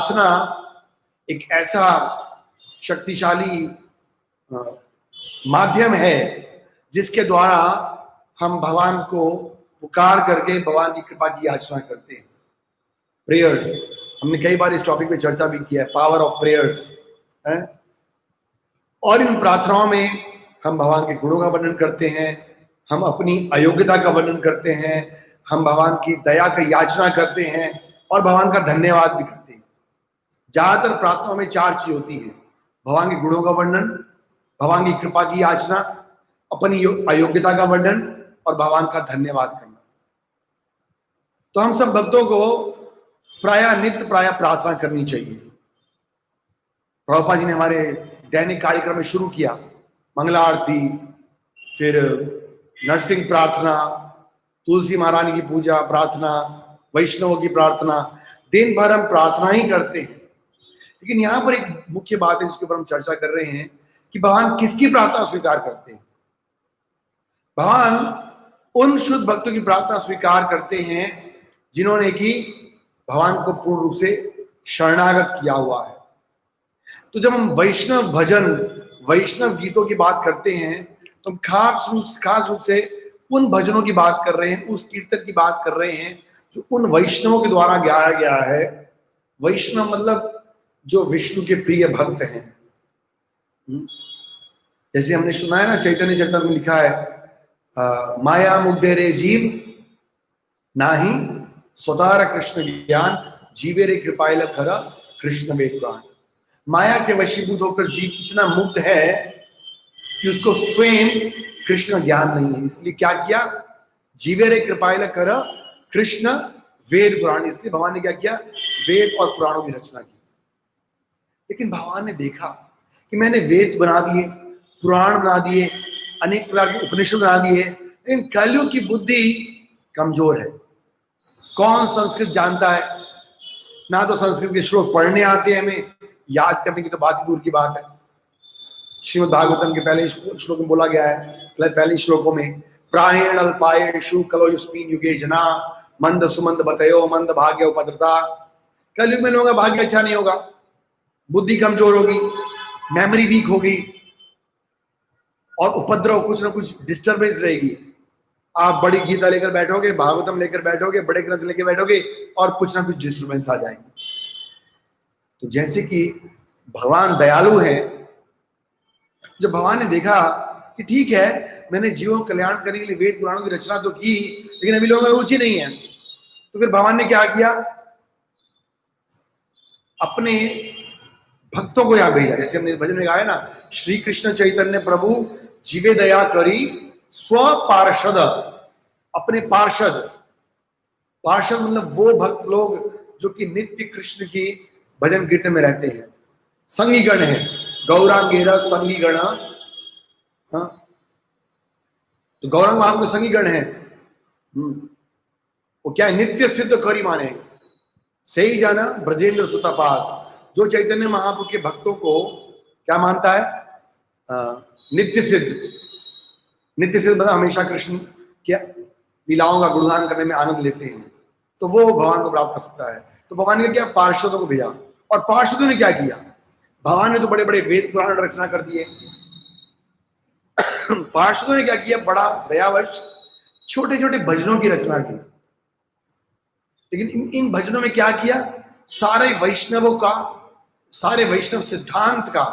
प्रार्थना एक ऐसा शक्तिशाली माध्यम है जिसके द्वारा हम भगवान को पुकार करके भगवान की कृपा की याचना करते हैं। प्रेयर्स, हमने कई बार इस टॉपिक पे चर्चा भी किया है, पावर ऑफ प्रेयर्स है। और इन प्रार्थनाओं में हम भगवान के गुणों का वर्णन करते हैं, हम अपनी अयोग्यता का वर्णन करते हैं, हम भगवान की दया की याचना करते हैं और भगवान का धन्यवाद भी करते हैं। ज्यादातर प्रार्थनाओं में चार चीज होती है: भगवान के गुणों का वर्णन, भगवान की कृपा की याचना, अपनी अयोग्यता का वर्णन और भगवान का धन्यवाद करना। तो हम सब भक्तों को नित्य प्रार्थना करनी चाहिए। प्रभुपाद जी ने हमारे दैनिक कार्यक्रम में शुरू किया, मंगला आरती, फिर नरसिंह प्रार्थना, तुलसी महारानी की पूजा प्रार्थना, वैष्णवों की प्रार्थना, दिन भर हम प्रार्थना ही करते हैं। लेकिन यहाँ पर एक मुख्य बात है जिसके ऊपर हम चर्चा कर रहे हैं कि भगवान किसकी प्रार्थना स्वीकार करते हैं। भगवान उन शुद्ध भक्तों की प्रार्थना स्वीकार करते हैं जिन्होंने कि भगवान को पूर्ण रूप से शरणागत किया हुआ है। तो जब हम वैष्णव भजन, वैष्णव गीतों की बात करते हैं तो हम खास रूप से उन भजनों की बात कर रहे हैं, उस कीर्तन की बात कर रहे हैं जो उन वैष्णवों के द्वारा गाया गया है। वैष्णव मतलब जो विष्णु के प्रिय भक्त हैं। जैसे हमने सुना है ना, चैतन्य चरितामृत में लिखा है, माया मुग्धे रे जीव नाही स्वतार कृष्ण ज्ञान, जीवे रे कृपाइल कर कृष्ण वे पुराण। माया के वशीभूत होकर जीव इतना मुग्ध है कि उसको स्वयं कृष्ण ज्ञान नहीं है। इसलिए क्या किया? जीवे रे कृपाइल कर कृष्ण वेद पुराण। इसलिए भगवान ने क्या किया? वेद और पुराणों की रचना की। लेकिन भगवान ने देखा कि मैंने वेद बना दिए, पुराण बना दिए, अनेक प्रकार के उपनिषद बना दिए, लेकिन कलयुग की बुद्धि कमजोर है। कौन संस्कृत जानता है? ना तो संस्कृत के श्लोक पढ़ने आते हैं, हमें याद करने की तो बात ही दूर की बात है। श्रीमद् भागवतम के पहले श्लोक में बोला गया है, पहले श्लोकों में, प्रायण अल्पायेषु कलो युस्मिन् युगे जना मंद सुमंद बतयो मंद भाग्य उपद्रता। कलयुग में लोगों का भाग्य अच्छा नहीं होगा, बुद्धि कमजोर होगी, मेमोरी वीक होगी और उपद्रव, कुछ ना कुछ डिस्टर्बेंस रहेगी। आप बड़ी गीता लेकर बैठोगे, भागवतम लेकर बैठोगे, बड़े ग्रंथ लेकर बैठोगे और कुछ ना कुछ डिस्टर्बेंस आ जाएंगे। तो जैसे कि भगवान दयालु है, जब भगवान ने देखा कि ठीक है, मैंने जीवों कल्याण करने के लिए वेद पुराणों की रचना तो की, लेकिन अभी लोगों को रुचि नहीं है, तो फिर भगवान ने क्या किया? अपने भक्तों को यहां भेजा। जैसे हमने भजन में गाया ना, श्री कृष्ण चैतन्य प्रभु जीवे दया करी स्व पार्षद। अपने पार्षद, पार्षद मतलब वो भक्त लोग जो कि नित्य कृष्ण की भजन कीर्तन में रहते हैं। संगीगण है, गौरांगेरा संगीगण। हाँ, तो गौरांग महात्मा संगीगण है। वो क्या है? नित्य सिद्ध करी माने से ही जाना ब्रजेंद्र सुतपास। जो चैतन्य महाप्रभु के भक्तों को क्या मानता है? नित्य सिद्ध। नित्य सिद्ध मतलब हमेशा कृष्ण के लीलाओं का गुणगान करने में आनंद लेते हैं, तो वो भगवान को प्राप्त कर सकता है। तो भगवान ने क्या? पार्षदों को भेजा। और पार्षदों ने क्या किया? भगवान ने तो बड़े बड़े वेद पुराण रचना कर दिए। पार्षदों ने क्या किया? बड़ा दयावश छोटे छोटे भजनों की रचना की। लेकिन इन भजनों में क्या किया? सारे वैष्णवों का, सारे वैष्णव सिद्धांत का,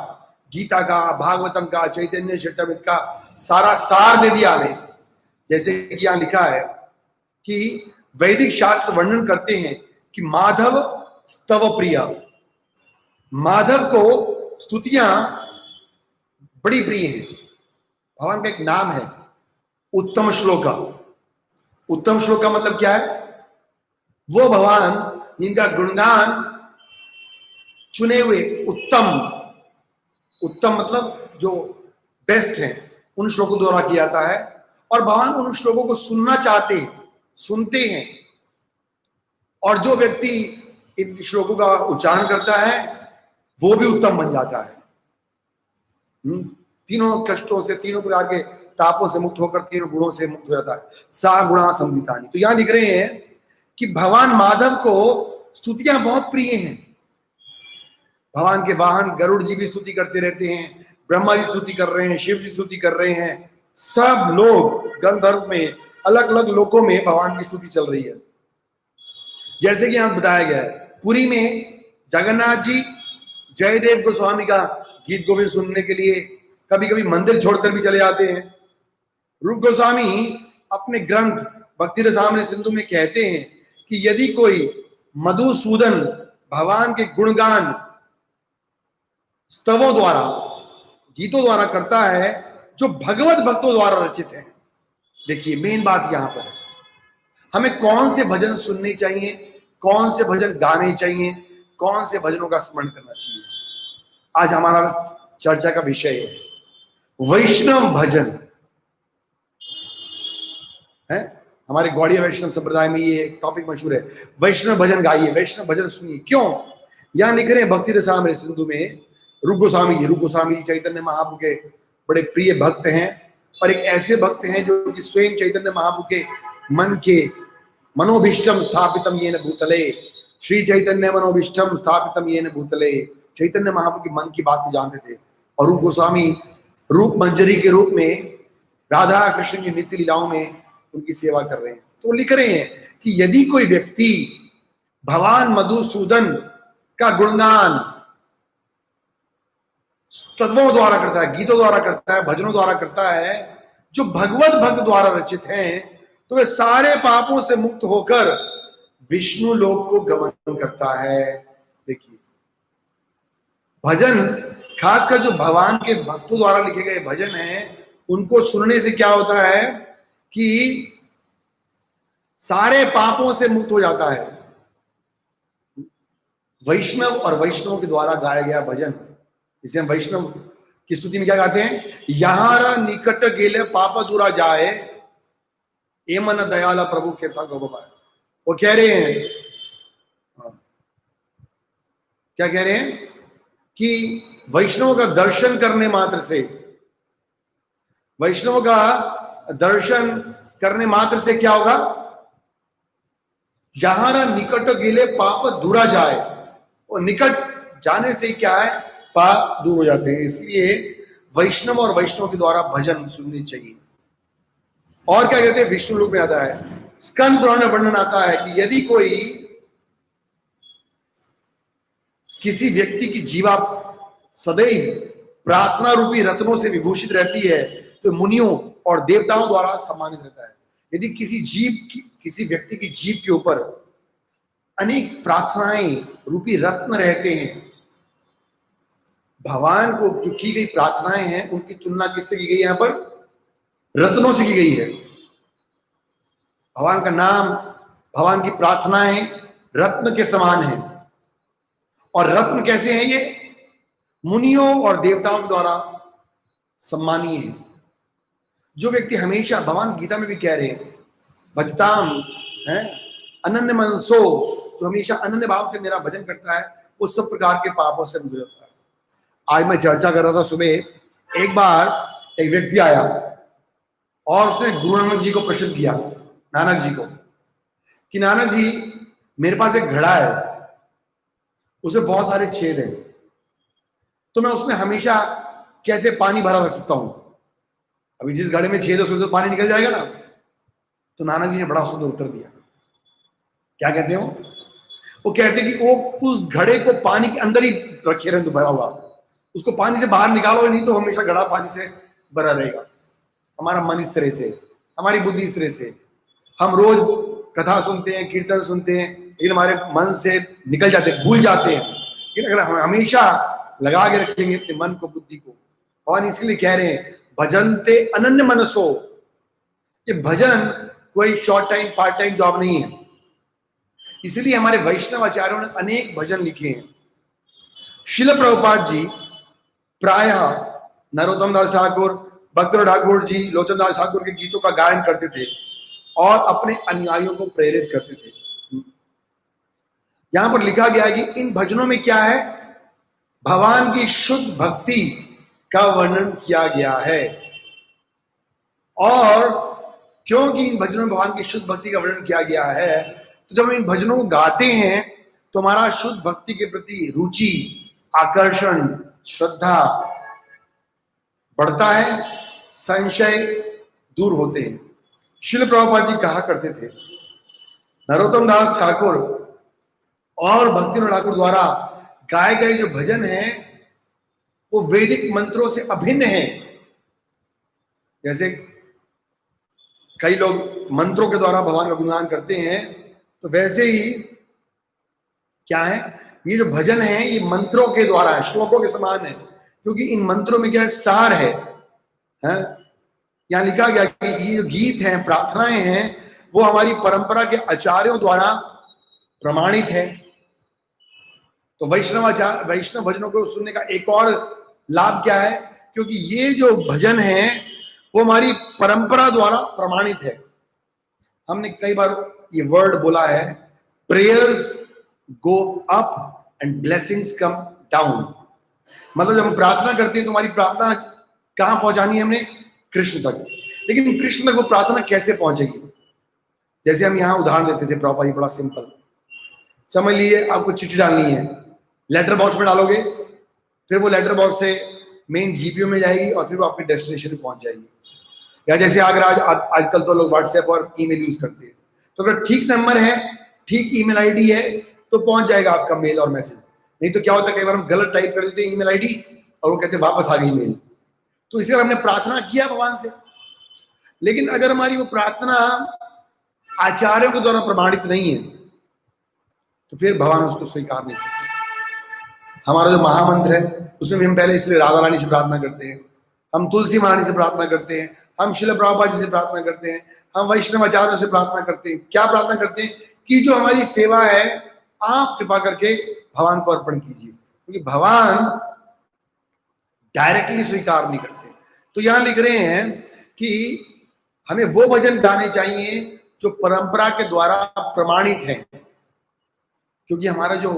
गीता का, भागवतम का, चैतन्य चरितामृत का सारा सार दे दिया हमें। जैसे कि यहां लिखा है कि वैदिक शास्त्र वर्णन करते हैं कि माधव स्तव प्रिय। माधव को स्तुतियां बड़ी प्रिय हैं। भगवान का एक नाम है उत्तम श्लोका। उत्तम श्लोक का मतलब क्या है? वो भगवान जिनका गुणगान चुने हुए उत्तम, उत्तम मतलब जो बेस्ट है, उन श्लोकों द्वारा किया जाता है। और भगवान उन श्लोकों को सुनना चाहते हैं, सुनते हैं। और जो व्यक्ति इन श्लोकों का उच्चारण करता है वो भी उत्तम बन जाता है। तीनों कष्टों से, तीनों प्रकार के तापों से मुक्त होकर तीनों गुणों से मुक्त हो जाता है। सा गुणा संविधानी। तो यहां लिख रहे हैं कि भगवान माधव को स्तुतियां बहुत प्रिय हैं। भगवान के वाहन गरुड़ जी भी स्तुति करते रहते हैं, ब्रह्मा जी स्तुति कर रहे हैं, शिव जी स्तुति कर रहे हैं। सब लोग गंधर्व में, अलग अलग लोकों में भगवान की स्तुति चल रही है। जैसे कि यहां बताया गया है, पुरी में जगन्नाथ जी जयदेव गोस्वामी का गीत गोविंद सुनने के लिए कभी कभी मंदिर छोड़कर भी चले जाते हैं। रूप गोस्वामी अपने ग्रंथ भक्ति रसामृत सिंधु में कहते हैं कि यदि कोई मधुसूदन भगवान के गुणगान स्तवों द्वारा, गीतों द्वारा करता है जो भगवत भक्तों द्वारा रचित है। देखिए मेन बात यहां पर है, हमें कौन से भजन सुनने चाहिए, कौन से भजन गाने चाहिए, कौन से भजनों का स्मरण करना चाहिए। आज हमारा चर्चा का विषय है वैष्णव भजन है। हमारे गौड़ीय वैष्णव संप्रदाय में ये टॉपिक मशहूर है, वैष्णव भजन गाइए, वैष्णव भजन सुनिए। क्यों? यहां लिख रहे हैं भक्ति रसामृत सिंधु में रूप गोस्वामी जी चैतन्य महाप्रभु के बड़े प्रिय भक्त हैं, और एक ऐसे भक्त हैं जो कि स्वयं चैतन्य महाप्रभु के मन के मनोभिष्टम स्थापितम येन भूतले, श्री चैतन्य मनोभिष्टम स्थापितम येन भूतले, चैतन्य महाप्रभु के मन की बात को जानते थे। और रूप गोस्वामी रूप मंजरी के रूप में राधा कृष्ण की नित्य लीलाओं में उनकी सेवा कर रहे हैं। तो लिख रहे हैं कि यदि कोई व्यक्ति भगवान मधुसूदन का गुणगान तत्वों द्वारा करता है, गीतों द्वारा करता है, भजनों द्वारा करता है जो भगवत भक्त द्वारा रचित हैं, तो वे सारे पापों से मुक्त होकर विष्णु लोक को गमन करता है। देखिए भजन, खासकर जो भगवान के भक्तों द्वारा लिखे गए भजन हैं, उनको सुनने से क्या होता है कि सारे पापों से मुक्त हो जाता है। वैष्णव और वैष्णव के द्वारा गाया गया भजन, इसे हम वैष्णव की स्तुति में क्या गाते हैं, यहारा निकट गेले पाप दूरा जाए, ए मन दयाला प्रभु के था गोपाल। वो कह रहे हैं, क्या कह रहे हैं कि वैष्णव का दर्शन करने मात्र से, वैष्णव का दर्शन करने मात्र से क्या होगा, जहां निकट गिले पाप दूरा जाए, और निकट जाने से क्या है, पाप दूर हो जाते हैं। इसलिए वैष्णव और वैष्णव के द्वारा भजन सुनने चाहिए। और क्या कहते हैं, विष्णु लोक में आता है, स्कंद पुराण में वर्णन आता है कि यदि कोई किसी व्यक्ति की जीवा सदैव प्रार्थना रूपी रत्नों से विभूषित रहती है तो मुनियों और देवताओं द्वारा सम्मानित रहता है। यदि किसी व्यक्ति की जीभ के ऊपर अनेक प्रार्थनाएं रूपी रत्न रहते हैं, भगवान को जो की गई प्रार्थनाएं हैं उनकी तुलना किससे की गई, यहां पर रत्नों से की गई है। भगवान का नाम, भगवान की प्रार्थनाएं रत्न के समान है। और रत्न कैसे हैं, ये मुनियों और देवताओं के द्वारा सम्मानीय है। जो व्यक्ति हमेशा, भगवान गीता में भी कह रहे हैं, भजताम है अनन्य मनसो, जो हमेशा अनन्य भाव से मेरा भजन करता है वो सब प्रकार के पापों से मुक्त होता है। आज मैं चर्चा कर रहा था सुबह, एक बार एक व्यक्ति आया और उसने गुरु नानक जी को प्रश्न किया, नानक जी को, कि नानक जी मेरे पास एक घड़ा है, उसमें बहुत सारे छेद हैं, तो मैं उसमें हमेशा कैसे पानी भरा रख सकता हूं। अभी जिस घड़े में छेद है उसमें तो पानी निकल जाएगा ना। तो नानक जी ने बड़ा सुंदर उत्तर दिया। क्या कहते हो? वो कहते कि वो उस घड़े को पानी के अंदर ही रखे रहने, भरा हुआ, उसको पानी से बाहर निकालो नहीं तो हमेशा घड़ा पानी से भरा रहेगा। हमारा मन इस तरह से, हमारी बुद्धि इस तरह से, हम रोज कथा सुनते हैं, कीर्तन सुनते हैं, लेकिन हमारे मन से निकल जाते हैं, भूल जाते हैं। लेकिन अगर हम हमेशा लगा के रखेंगे अपने मन को, बुद्धि को, और इसलिए कह रहे हैं भजनते अनन्य मनसो। ये भजन कोई short time part time job नहीं है। इसलिए हमारे वैष्णव आचार्यों ने अनेक भजन लिखे हैं। शिल प्रभुपाद जी प्रायः नरोत्तम दास ठाकुर, भक्तों ठाकुर जी, लोचन दास ठाकुर के गीतों का गायन करते थे और अपने अनुयायियों को प्रेरित करते थे। यहां पर लिखा गया है कि इन भजनों में क्या है, भगवान की शुद्ध भक्ति का वर्णन किया गया है। और क्योंकि इन भजनों में भगवान की शुद्ध भक्ति का वर्णन किया गया है, तो जब हम इन भजनों को गाते हैं तो हमारा शुद्ध भक्ति के प्रति रुचि, आकर्षण, श्रद्धा बढ़ता है, संशय दूर होते हैं। श्रील प्रभुपाद जी कहा करते थे, नरोत्तम दास ठाकुर और भक्तिविनोद ठाकुर द्वारा गाए गए जो भजन हैं वो वैदिक मंत्रों से अभिन्न है। जैसे कई लोग मंत्रों के द्वारा भगवान का गुणगान करते हैं, तो वैसे ही क्या है, ये जो भजन है ये मंत्रों के द्वारा है, श्लोकों के समान है, क्योंकि इन मंत्रों में क्या है, सार है। यहाँ लिखा गया कि ये जो गीत हैं, प्रार्थनाएं हैं, वो हमारी परंपरा के आचार्यों द्वारा प्रमाणित है। तो वैष्णव भजनों को सुनने का एक और लाभ क्या है, क्योंकि ये जो भजन है वो हमारी परंपरा द्वारा प्रमाणित है। हमने कई बार ये वर्ड बोला है, prayers go up and blessings come down. मतलब जब हम प्रार्थना करते हैं तो हमारी प्रार्थना कहां पहुंचानी है हमने, कृष्ण तक। लेकिन कृष्ण तक वो प्रार्थना कैसे पहुंचेगी? जैसे हम यहां उदाहरण देते थे प्रॉपर, बड़ा सिंपल समझ लीजिए, आपको चिट्ठी डालनी है, लेटर बॉक्स में डालोगे, फिर वो लेटर बॉक्स से मेन जीपीओ में जाएगी और फिर वो आपके डेस्टिनेशन पे पहुंच जाएगी। या जैसे अगर आजकल तो लोग व्हाट्सएप और ईमेल यूज करते हैं, तो अगर ठीक नंबर है, ठीक ईमेल आईडी है, तो पहुंच जाएगा आपका मेल और मैसेज। नहीं तो क्या होता है, कई बार हम गलत टाइप कर देते हैं ईमेल आईडी और वो कहते हैं वापस आ गई मेल। तो इसलिए हमने प्रार्थना किया भगवान से, लेकिन अगर हमारी वो प्रार्थना आचार्यों के द्वारा प्रमाणित नहीं है तो फिर भगवान उसको स्वीकार नहीं करते। हमारा जो महामंत्र है उसमें भी हम पहले इसलिए राधा रानी से प्रार्थना करते हैं, हम तुलसी महारानी से प्रार्थना करते हैं, हम श्रील प्रभुपाद जी से प्रार्थना करते हैं, हम वैष्णव आचार्यों से प्रार्थना करते हैं। क्या प्रार्थना करते हैं कि जो हमारी सेवा है आप कृपा करके भगवान को अर्पण कीजिए, क्योंकि भगवान डायरेक्टली स्वीकार नहीं करते। तो यहां लिख रहे हैं कि हमें वो भजन गाने चाहिए जो परंपरा के द्वारा प्रमाणित है, क्योंकि हमारा जो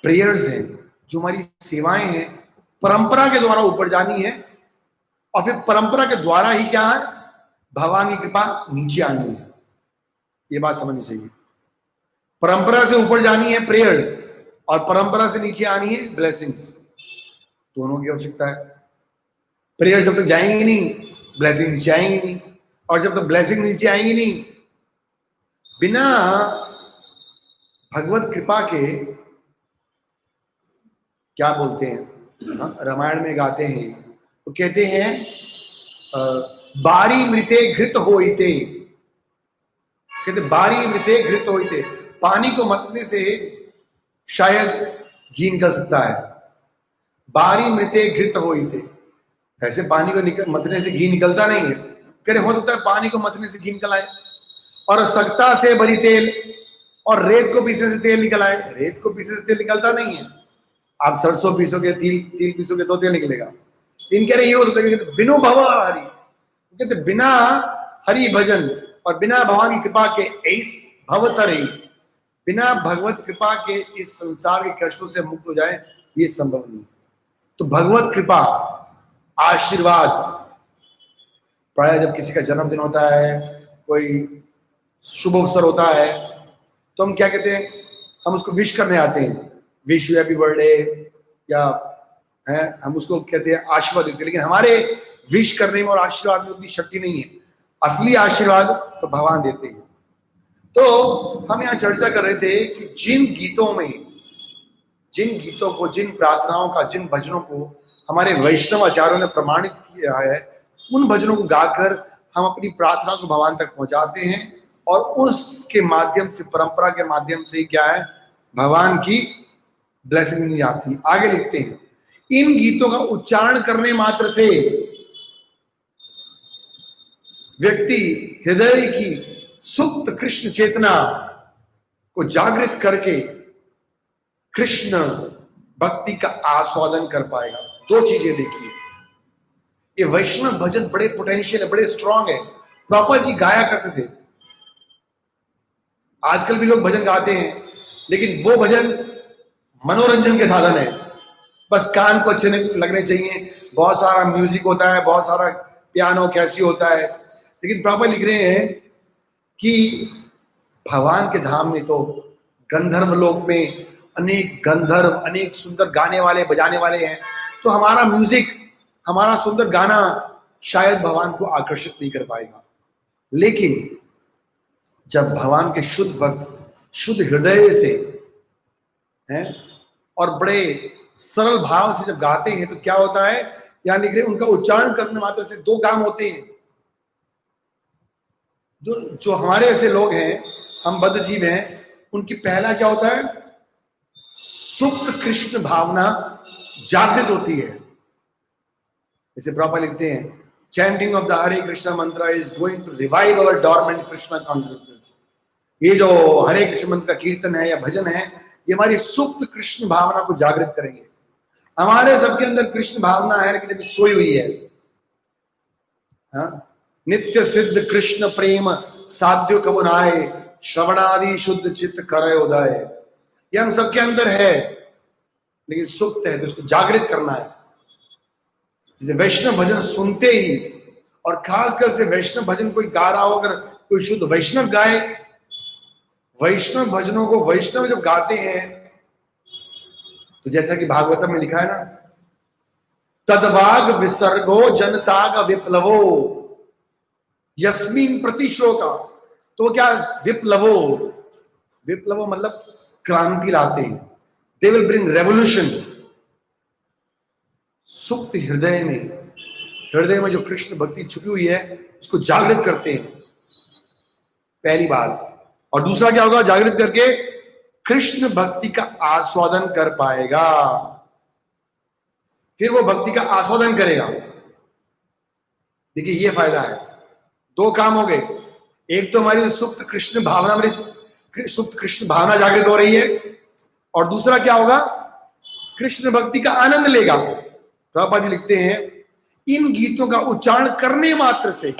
प्रेयर्स हैं, जो हमारी सेवाएं हैं, परंपरा के द्वारा ऊपर जानी है, और फिर परंपरा के द्वारा ही क्या है, भगवान की कृपा नीचे आनी है। ये बात समझनी चाहिए। परंपरा से ऊपर जानी है प्रेयर्स, और परंपरा से नीचे आनी है ब्लेसिंग्स। दोनों की आवश्यकता है। प्रेयर्स जब तक जाएंगे नहीं, ब्लेसिंग नीचे आएंगी नहीं, और जब तक ब्लेसिंग नीचे आएंगी नहीं, बिना भगवत कृपा के, क्या बोलते हैं, रामायण में गाते हैं, तो कहते हैं बारी मृते घृत होइते, कहते बारी मृते घृत होइते, पानी को मतने से शायद घी निकल सकता है। बारी मृते घृत होइते, ऐसे पानी को मतने से घी निकलता नहीं है। कह रहे हो सकता है पानी को मतने से घी निकल आए, और सख्ता से भरी तेल, और रेत को पीसने से तेल निकल आए। रेत को पीसने से तेल निकलता नहीं है। आप सरसों पीसोगे, तिल पीसोगे तो तेल निकलेगा। इन कह रहे ये हो सकता है, बिनु भव हरि, कहते बिना हरि भजन और बिना भगवान की कृपा के इस भवतरी, बिना भगवत कृपा के इस संसार के कष्टों से मुक्त हो जाए, ये संभव नहीं। तो भगवत कृपा, आशीर्वाद, प्राय जब किसी का जन्मदिन होता है, कोई शुभ अवसर होता है, तो हम क्या कहते हैं, हम उसको विश करने आते हैं, विश यू हैप्पी बर्थडे, या है हम उसको कहते हैं आशीर्वाद देते हैं। लेकिन हमारे विश करने में और आशीर्वाद में उतनी शक्ति नहीं है। असली आशीर्वाद तो भगवान देते हैं। तो हम यहाँ चर्चा कर रहे थे कि जिन गीतों को, जिन प्रार्थनाओं का, जिन भजनों को हमारे वैष्णव आचार्यों ने प्रमाणित किया है, उन भजनों को गाकर हम अपनी प्रार्थना को भगवान तक पहुंचाते हैं, और उसके माध्यम से, परंपरा के माध्यम से क्या है, भगवान की ब्लेसिंग नहीं आती। आगे लिखते हैं, इन गीतों का उच्चारण करने मात्र से व्यक्ति हृदय की सुप्त कृष्ण चेतना को जागृत करके कृष्ण भक्ति का आस्वादन कर पाएगा। दो चीजें देखिए, ये वैष्णव भजन बड़े पोटेंशियल है, बड़े स्ट्रांग है। प्रभुपाद जी गाया करते थे, आजकल भी लोग भजन गाते हैं, लेकिन वो भजन मनोरंजन के साधन है। बस कान को अच्छे लगने चाहिए, बहुत सारा म्यूजिक होता है, बहुत सारा पियानो कैसी होता है, लेकिन प्रभुपाद लिख रहे हैं कि भगवान के धाम में तो, गंधर्व लोक में अनेक गंधर्व, अनेक सुंदर गाने वाले बजाने वाले हैं, तो हमारा म्यूजिक, हमारा सुंदर गाना शायद भगवान को आकर्षित नहीं कर पाएगा। लेकिन जब भगवान के शुद्ध भक्त शुद्ध हृदय से हैं और बड़े सरल भाव से जब गाते हैं तो क्या होता है, यहां लिख रहे उनका उच्चारण करने मात्र से दो काम होते हैं। जो हमारे ऐसे लोग हैं, हम बद्ध जीव हैं, उनकी पहला क्या होता है, सुप्त कृष्ण भावना जागृत होती है। जैसे प्रॉपर लिखते हैं, chanting of the Hare Krishna mantra is going to revive our dormant Krishna consciousness. ये जो हरे कृष्ण मंत्र का कीर्तन है या भजन है, ये हमारी सुप्त कृष्ण भावना को जागृत करेंगे। हमारे सबके अंदर कृष्ण भावना है लेकिन अभी सोई हुई है। हाँ? नित्य सिद्ध कृष्ण प्रेम साध्य कबुनाए, श्रवणादि शुद्ध चित्त करे उदय। ये हम सबके अंदर है लेकिन सुप्त है, तो उसको जागृत करना है। जैसे वैष्णव भजन सुनते ही, और खासकर से वैष्णव भजन कोई गा रहा हो, अगर कोई शुद्ध वैष्णव गाए, वैष्णव भजनों को वैष्णव जब गाते हैं तो जैसा कि भागवतम में लिखा है ना, तदवाग विसर्गो जनताग विप्लवो यस्मिन प्रतिश्लोका। तो क्या विप्लवो, विप्लवो मतलब क्रांति लाते हैं, दे विल ब्रिंग रेवोल्यूशन। सुप्त हृदय में जो कृष्ण भक्ति छुपी हुई है उसको जागृत करते हैं, पहली बात। और दूसरा क्या होगा, जागृत करके कृष्ण भक्ति का आस्वादन कर पाएगा, फिर वो भक्ति का आस्वादन करेगा। देखिए ये फायदा है, दो काम हो गए। एक तो हमारी सुप्त कृष्ण भावना, हमारी सुप्त कृष्ण भावना जागृत हो रही है, और दूसरा क्या होगा, कृष्ण भक्ति का आनंद लेगा। प्रभुपाद जी लिखते हैं, इन गीतों का उच्चारण करने मात्र से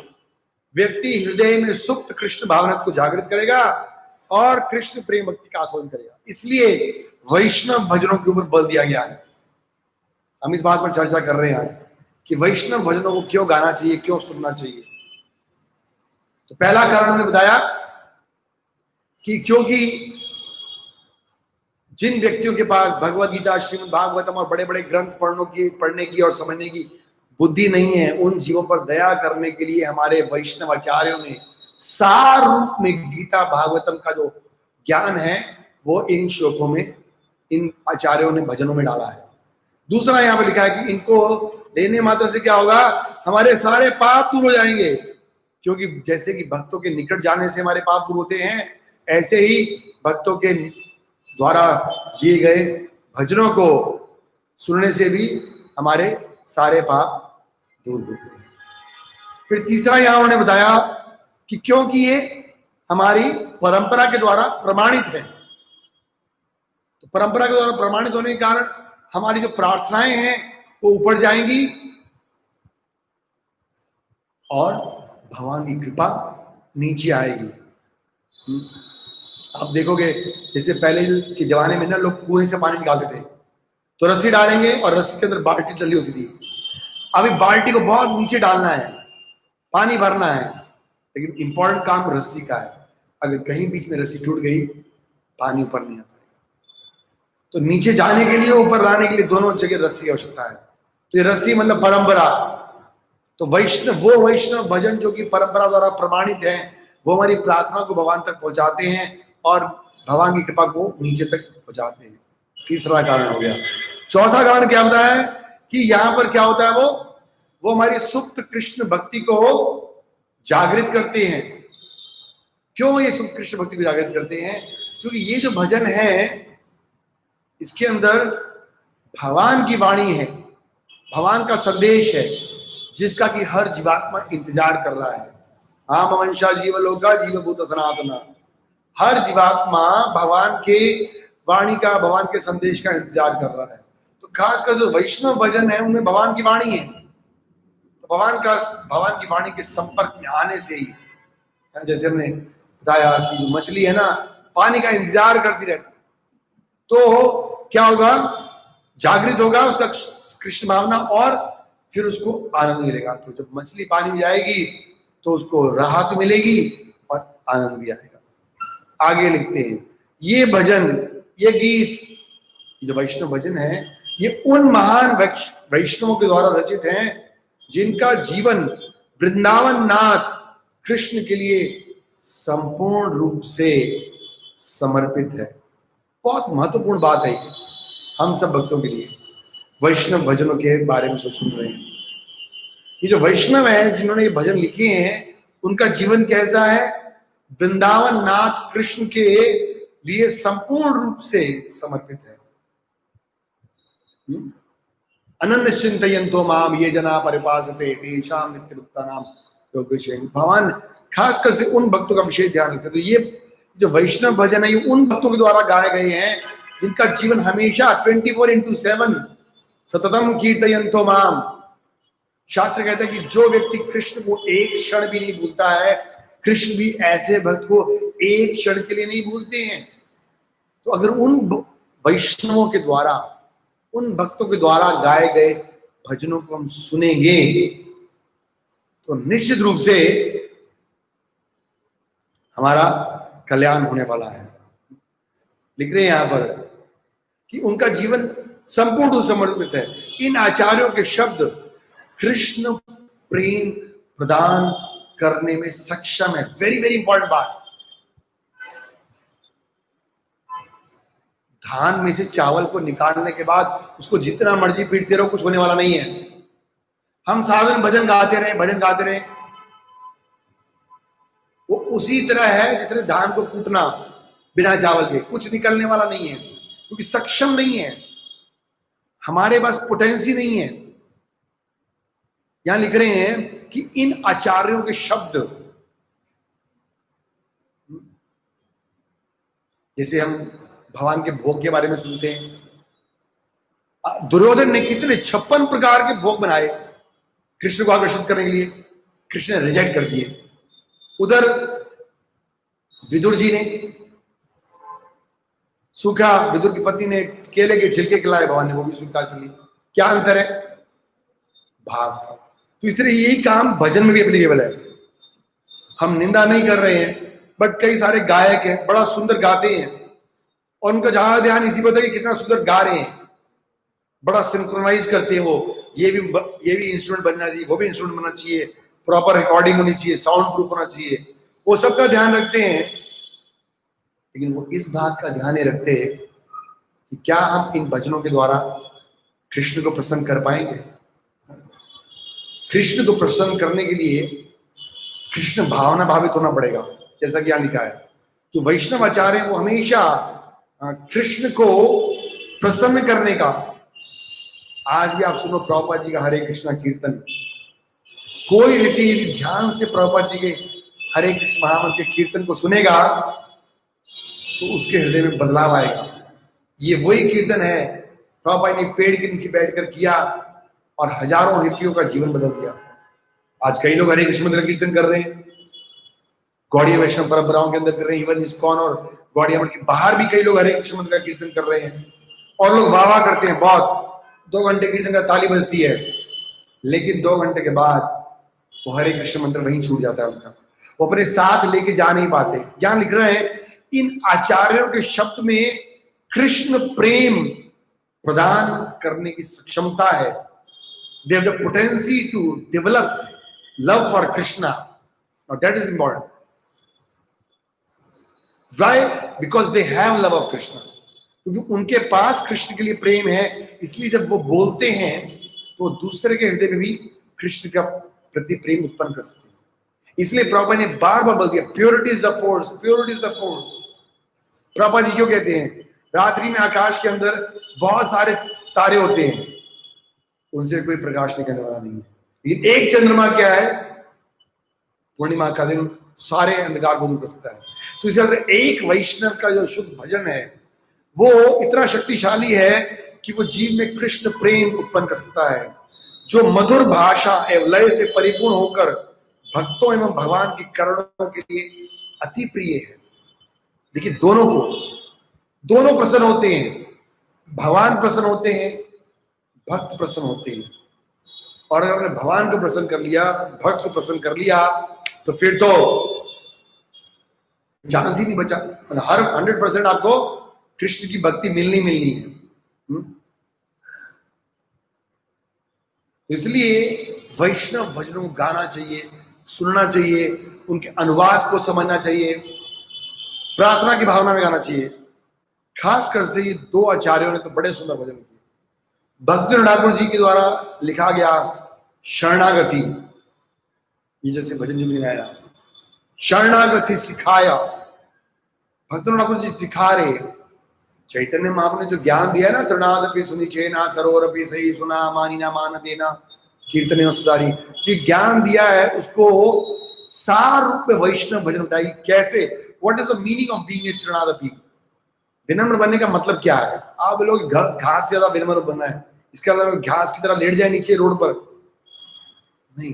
व्यक्ति हृदय में सुप्त कृष्ण भावना को जागृत करेगा और कृष्ण प्रेम भक्ति का आस्वादन करेगा। इसलिए वैष्णव भजनों के ऊपर बल दिया गया है। हम इस बात पर चर्चा कर रहे हैं कि वैष्णव भजनों को क्यों गाना चाहिए, क्यों सुनना चाहिए। तो पहला कारण हमने बताया कि क्योंकि जिन व्यक्तियों के पास भगवद गीता, श्रीमद् भागवतम और बड़े बड़े ग्रंथ पढ़ने की और समझने की बुद्धि नहीं है, उन जीवों पर दया करने के लिए हमारे वैष्णव आचार्यों ने सार रूप में गीता भागवतम का जो ज्ञान है वो इन श्लोकों में, इन आचार्यों ने भजनों में डाला है। दूसरा यहाँ पे लिखा है कि इनको लेने मात्र से क्या होगा, हमारे सारे पाप दूर हो जाएंगे। क्योंकि जैसे कि भक्तों के निकट जाने से हमारे पाप दूर होते हैं, ऐसे ही भक्तों के द्वारा दिए गए भजनों को सुनने से भी हमारे सारे पाप दूर होते हैं। फिर तीसरा यहां उन्होंने बताया कि क्योंकि ये हमारी परंपरा के द्वारा प्रमाणित है, तो परंपरा के द्वारा प्रमाणित होने के कारण हमारी जो प्रार्थनाएं हैं वो ऊपर जाएंगी और भगवान की कृपा नीचे आएगी। आप देखोगे जैसे पहले के जमाने में ना लोग कुएं से पानी निकालते थे, तो रस्सी डालेंगे और रस्सी के अंदर बाल्टी डली होती थी। अभी बाल्टी को बहुत नीचे डालना है, पानी भरना है, लेकिन इंपॉर्टेंट काम रस्सी का है। अगर कहीं बीच में रस्सी टूट गई, पानी ऊपर नहीं आ पाएगा। तो नीचे जाने के लिए, ऊपर लाने के लिए दोनों जगह रस्सी की आवश्यकता है। तो ये रस्सी मतलब परंपरा। तो वो वैष्णव भजन जो कि परंपरा द्वारा प्रमाणित है, वो हमारी प्रार्थना को भगवान तक पहुंचाते हैं और भगवान की कृपा को नीचे तक पहुंचाते हैं। तीसरा कारण हो गया। चौथा कारण क्या होता है कि यहाँ पर क्या होता है, वो हमारी सुप्त कृष्ण भक्ति को जागृत करते हैं। क्यों ये सुप्त कृष्ण भक्ति को जागृत करते हैं? क्योंकि ये जो भजन है इसके अंदर भगवान की वाणी है, भगवान का संदेश है, जिसका कि हर जीवात्मा इंतजार कर रहा है। हाँ, ममंशा जीव लोका जीव भूत सनातना। हर जीवात्मा भगवान के वाणी का, भगवान के संदेश का इंतजार कर रहा है। तो खासकर जो वैष्णव भजन है उनमें भगवान की वाणी है। तो भगवान की वाणी के संपर्क में आने से ही, जैसे हमने बताया कि जो मछली है ना, पानी का इंतजार करती रहती, तो क्या होगा, जागृत होगा उसका कृष्ण भावना और फिर उसको आनंद मिलेगा। तो जब मछली पानी में जाएगी तो उसको राहत मिलेगी और आनंद भी आएगा। आगे लिखते हैं, ये भजन, ये गीत जो वैष्णव भजन है ये उन महान वैष्णवों के द्वारा रचित हैं जिनका जीवन वृंदावन नाथ कृष्ण के लिए संपूर्ण रूप से समर्पित है। बहुत महत्वपूर्ण बात है हम सब भक्तों के लिए। वैष्णव भजनों के बारे में जो सुन रहे हैं, ये जो वैष्णव हैं जिन्होंने ये भजन लिखे हैं उनका जीवन कैसा है? वृंदावन नाथ कृष्ण के लिए संपूर्ण रूप से समर्पित है। अनन्य चिंतयन्तो माम ये जना परिपासते तेषां नित्यमुक्तानां योगक्षेम। भगवान खासकर से उन भक्तों का विशेष ध्यान रखते हैं। तो ये जो वैष्णव भजन है ये उन भक्तों के द्वारा गाए गए हैं जिनका जीवन हमेशा 24/7 सततम कीर्तयन्तो माम। शास्त्र कहता है कि जो व्यक्ति कृष्ण को एक क्षण भी नहीं भूलता है, कृष्ण भी ऐसे भक्त को एक क्षण के लिए नहीं भूलते हैं। तो अगर उन वैष्णवों के द्वारा, उन भक्तों के द्वारा गाए गए भजनों को हम सुनेंगे तो निश्चित रूप से हमारा कल्याण होने वाला है। लिख रहे हैं यहां पर कि उनका जीवन संपूर्ण रूप से समर्पित है। इन आचार्यों के शब्द कृष्ण प्रेम प्रदान करने में सक्षम है। वेरी वेरी इंपॉर्टेंट बात। धान में से चावल को निकालने के बाद उसको जितना मर्जी पीटते रहो, कुछ होने वाला नहीं है। हम साधन भजन गाते रहे, वो उसी तरह है जिस तरह धान को कूटना बिना चावल के, कुछ निकलने वाला नहीं है, क्योंकि सक्षम नहीं है, हमारे पास पोटेंसी नहीं है। यहां लिख रहे हैं कि इन आचार्यों के शब्द, जैसे हम भगवान के भोग के बारे में सुनते हैं, दुर्योधन ने कितने 56 प्रकार के भोग बनाए कृष्ण को आकर्षित करने के लिए, कृष्ण ने रिजेक्ट कर दिए। उधर विदुर जी ने सूखा, विदुर की पत्नी ने केले के छिलके खिलाए, भगवान ने वो भी स्वीकार कर लिए। क्या अंतर है? भाव का। तो इस तरह यही काम भजन में भी एप्लीकेबल है। हम निंदा नहीं कर रहे हैं, बट कई सारे गायक हैं, बड़ा सुंदर गाते हैं और उनका ज्यादा ध्यान इसी पर है कि कितना सुंदर गा रहे हैं, बड़ा सिंक्रोनाइज करते हैं। वो ये भी इंस्ट्रूमेंट बनना चाहिए, वो भी इंस्ट्रूमेंट बनना चाहिए, प्रॉपर रिकॉर्डिंग होनी चाहिए, साउंड प्रूफ होना चाहिए, वो सबका ध्यान रखते हैं। लेकिन वो इस बात का ध्यान नहीं रखते कि क्या हम इन भजनों के द्वारा कृष्ण को प्रसन्न कर पाएंगे। कृष्ण को प्रसन्न करने के लिए कृष्ण भावना भावित होना पड़ेगा, जैसा कि यहां लिखा है। तो वैष्णव आचार्य वो हमेशा कृष्ण को प्रसन्न करने का, आज भी आप सुनो प्रभुपाद जी का हरे कृष्णा कीर्तन, कोई व्यक्ति यदि ध्यान से प्रभुपाद जी के हरे कृष्ण महामंत्र के कीर्तन को सुनेगा तो उसके हृदय में बदलाव आएगा। ये वही कीर्तन है प्रभुपाद ने पेड़ के नीचे बैठकर किया और हजारों हिप्पियों का जीवन बदल दिया। आज कई लोग हरे कृष्ण मंत्र का कीर्तन कर रहे हैं, गौड़ीय वैष्णव परंपराओं के अंदर कर रहे हैं, इवन इस्कॉन और गौड़ीय मठ के बाहर भी कई लोग हरे कृष्ण मंत्र का कीर्तन कर रहे हैं और लोग वाह वाह करते हैं। बहुत 2 घंटे कीर्तन का ताली बजती है, लेकिन 2 घंटे के बाद वो हरे कृष्ण मंत्र वहीं छूट जाता है उनका, वो अपने साथ लेके जा नहीं पाते। यहां लिख रहे हैं इन आचार्यों के शब्द में कृष्ण प्रेम प्रदान करने की क्षमता है। They have the potency to develop love for Krishna. Now that is important. Why? Because they have love of Krishna, क्योंकि उनके पास कृष्ण के लिए प्रेम है। इसलिए जब वो बोलते हैं तो दूसरे के हृदय में भी कृष्ण का प्रति प्रेम उत्पन्न कर सकते हैं। इसलिए प्रभुपाद ने बार बार बोल दिया, purity is the force, purity is the force. Prabhupada ji क्यों कहते हैं? रात्रि में आकाश के अंदर बहुत सारे तारे होते हैं, उनसे कोई प्रकाश निकलने वाला नहीं है, लेकिन एक चंद्रमा क्या है, पूर्णिमा का दिन सारे अंधकार को दूर कर सकता है। तो इस तरह से एक वैष्णव का जो शुद्ध भजन है वो इतना शक्तिशाली है कि वो जीव में कृष्ण प्रेम उत्पन्न कर सकता है, जो मधुर भाषा एवं लय से परिपूर्ण होकर भक्तों एवं भगवान की करुणा के लिए अति प्रिय है। देखिए, दोनों प्रसन्न होते हैं, भगवान प्रसन्न होते हैं, भक्त प्रसन्न होते हैं। और अगर आपने भगवान को प्रसन्न कर लिया, भक्त को प्रसन्न कर लिया, तो फिर तो चांस ही नहीं बचा। हर 100% आपको कृष्ण की भक्ति मिलनी है। इसलिए वैष्णव भजनों को गाना चाहिए, सुनना चाहिए, उनके अनुवाद को समझना चाहिए, प्रार्थना की भावना में गाना चाहिए। खासकर से ये दो आचार्यों ने तो बड़े सुंदर भजन किए। भक्ति ठाकुर जी के द्वारा लिखा गया शरणागति, ये जैसे भजन जी ने गाया, शरणागति सिखाया, भक्ति ठाकुर जी सिखा रहे। चैतन्य महाप्रभु ने जो ज्ञान दिया है ना, तृणादपि सुनिचेना तरोरपि सही सुना मानिना मान देना कीर्तने सुधारी, जो ज्ञान दिया है उसको सार रूप में वैष्णव भजन बताइए कैसे। What is the meaning of being a trinadapi? विनम्र बनने का मतलब क्या है? आप लोग घास से ज्यादा विनम्र बनना है, इसके अंदर घास की तरह लेट जाए नीचे रोड पर नहीं।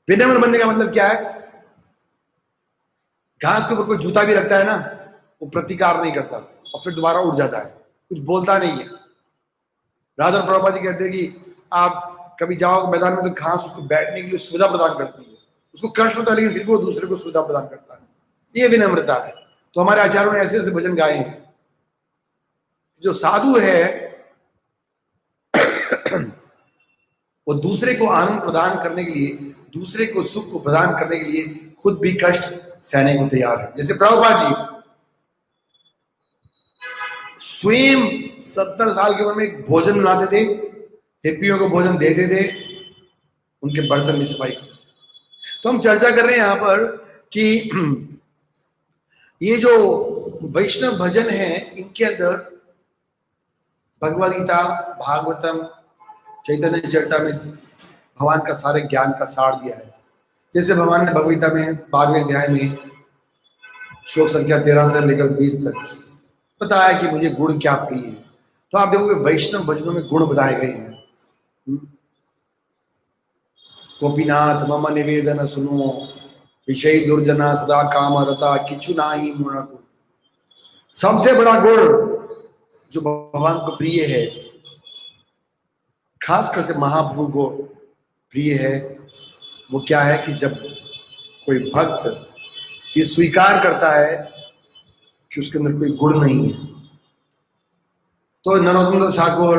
विनम्र बनने का मतलब क्या है? घास के ऊपर कोई जूता भी रखता है ना, वो प्रतिकार नहीं करता और फिर दोबारा उड़ जाता है, कुछ बोलता नहीं है। राधा प्रभुपाद जी कहते हैं कि आप कभी जाओ मैदान में तो घास उसको बैठने के लिए सुविधा प्रदान करती है, उसको कष्ट होता है लेकिन फिर भी वो दूसरे को सुविधा प्रदान करता है, ये विनम्रता है। तो हमारे आचार्यों ने ऐसे ऐसे भजन गाए हैं। जो साधु है वो दूसरे को आनंद प्रदान करने के लिए, दूसरे को सुख को प्रदान करने के लिए खुद भी कष्ट सहने को तैयार है। जैसे प्रभुपाद जी स्वयं 70 साल की उम्र में भोजन बनाते थे, हिप्पियों को भोजन देते थे, उनके बर्तन में सफाई करते थे। तो हम चर्चा कर रहे हैं यहां पर कि ये जो वैष्णव भजन है इनके अंदर भगवद गीता, भागवतम, चैतन्य चरितामृत, भगवान का सारे ज्ञान का सार दिया है। जैसे भगवान ने भगवद गीता में 12वें अध्याय में श्लोक संख्या 13 से लेकर 20 तक बताया कि मुझे गुण क्या प्रिय है। तो आप देखोगे वैष्णव भजनों में गुण बताए गए हैं। गोपीनाथ मम निवेदन सुनो, विषय दुर्जना सदा काम रता किचु नाही मूढ़ गुण। सबसे बड़ा गुण जो भगवान को प्रिय है, खासकर से महाप्रभु को प्रिय है, वो क्या है कि जब कोई भक्त ये स्वीकार करता है कि उसके अंदर कोई गुण नहीं है। तो नरोत्तम दास ठाकुर